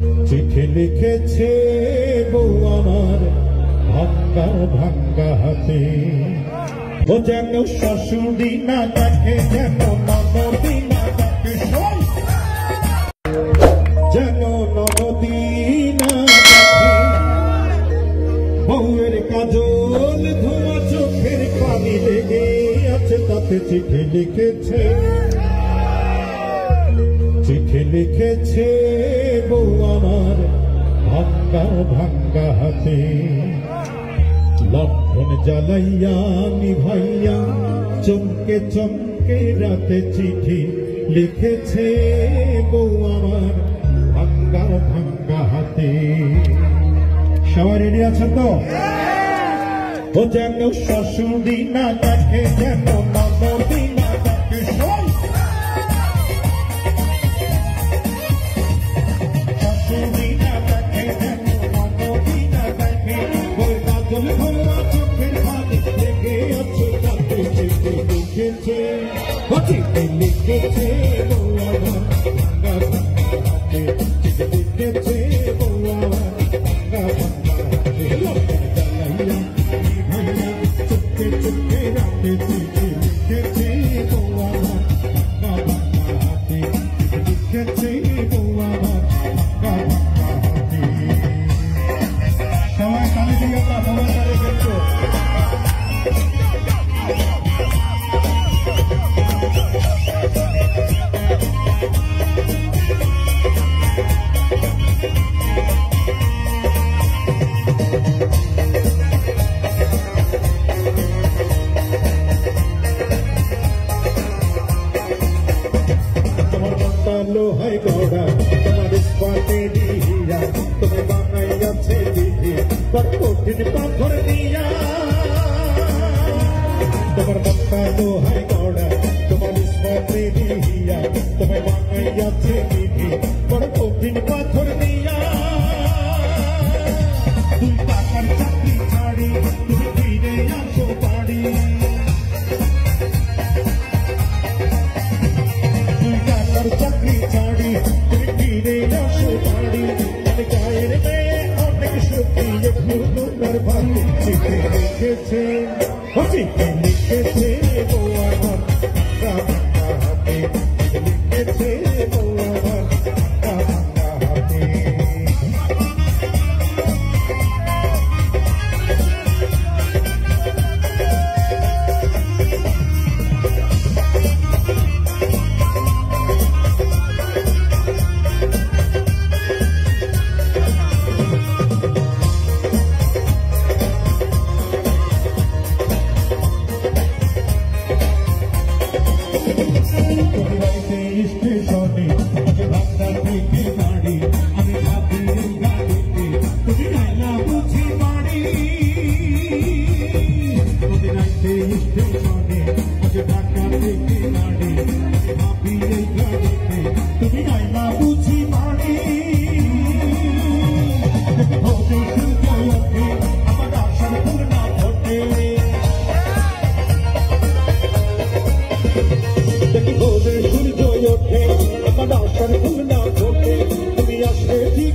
চিঠি লিখেছে বউ আমার ভাঙ্গা ভাঙ্গা হাতে, ও যেন শাশুড়ি না দেখে, যেন ননদি না দেখে, যেন ননদি না দেখে। বউয়ের কাজল ধোয়া চোখের পানি লেগে আছে, তাতে চিঠি লিখেছে, চিঠি লিখেছে বউ আমার ভাঙ্গা ভাঙ্গা হাতে। লক্ষণ জ্বালাইয়া নিভাইয়া চমকে চমকে রাতে চিঠি লিখেছে বউ আমার ভাঙ্গা ভাঙ্গা হাতে। সবাই রেডি আছেন তো? ও যেন শাশুড়ি না দেখে, যেন ননদি না দেখে, শাশুড়ি না দেখে, যেন ননদি না দেখে। ওই কাজল ধোয়া চোখের পানি লেগে আছে, তাতে চিঠি লিখেছে, চিঠি লিখেছে বউ আমার ভাঙ্গা ভাঙ্গা হাতে, চিঠি লিখেছে বউ আমার ভাঙ্গা ভাঙ্গা হাতে। লক্ষণ জ্বালাইয়া নিভাইয়া চুপকে চুপকে রাতে চিঠি লিখেছে বউ আমার ভাঙ্গা ভাঙ্গা হাতে, চিঠি লিখেছে বউ আমার ভাঙ্গা ভাঙ্গা হাতে। সবাই তালি দিয়ে আমরা সবাই তালি কিন্তু লোহাই গড়া তোমার ইস্পাতে দিয়া, তুমি বানাইয়াছে দিদি বড় কঠিন পাথর দিয়া। তোমার মনটা লোহাই গড়া তোমার ইস্পাতে দিয়া, তুমি বানাইয়াছে দিদি বড় কঠিন পাথর দিয়া। তুই টাকার চাকরি ছাড়ি তুমি ফিরে আসো বাড়ি, চাকরি ছাড়ি তুমি ফিরে আসো বাড়ি। গায়ের মেয়ে অনেক সত্যি একটু তোমার ভালো। চিঠি লিখেছে, চিঠি লিখেছে বউ আমার ভাঙ্গা ভাঙ্গা হাতে, চিঠি লিখেছে বউ আমার ভাঙ্গা ভাঙ্গা হাতে। স্টেশনে ভাঙ্গা থেকে গাড়ি, আমি ভাবি গাড়িতে তুমি নাইলা বুঝি বাড়ি। রাইতে স্টেশনে ঢাকা থেকে গাড়ি, আমি ভাবি এই গাড়িতে তুমি নাইলা বুঝি বাড়ি। আমার আশার ফুল না ফোটে, দেখি ভোরে সূর্য ওঠে, আমার আশার ফুল না ফোটে, তুমি আসলে ঠিক